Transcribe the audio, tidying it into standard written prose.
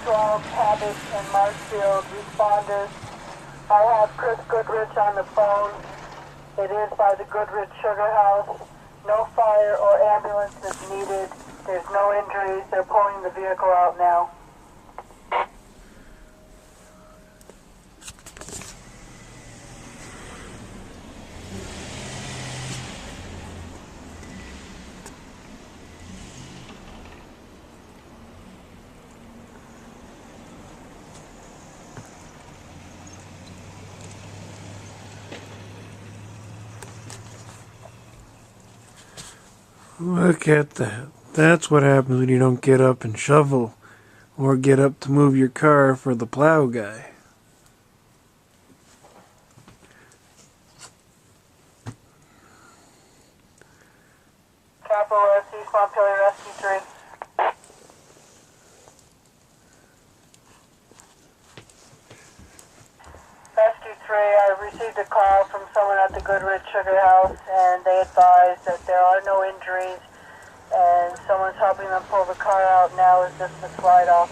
12 Cabot and Marshfield responders. I have Chris Goodrich on the phone. It is by the Goodrich Sugar House. No fire or ambulance is needed. There's no injuries. They're pulling the vehicle out now. Look at that. That's what happens when you don't get up and shovel or get up to move your car for the plow guy. Capital S, East Montpelier Rescue 3. Rescue 3, I received a call from someone at the Goodrich Sugar House, and they advised that there are no injuries, and someone's helping them pull the car out now. Is just a slide off.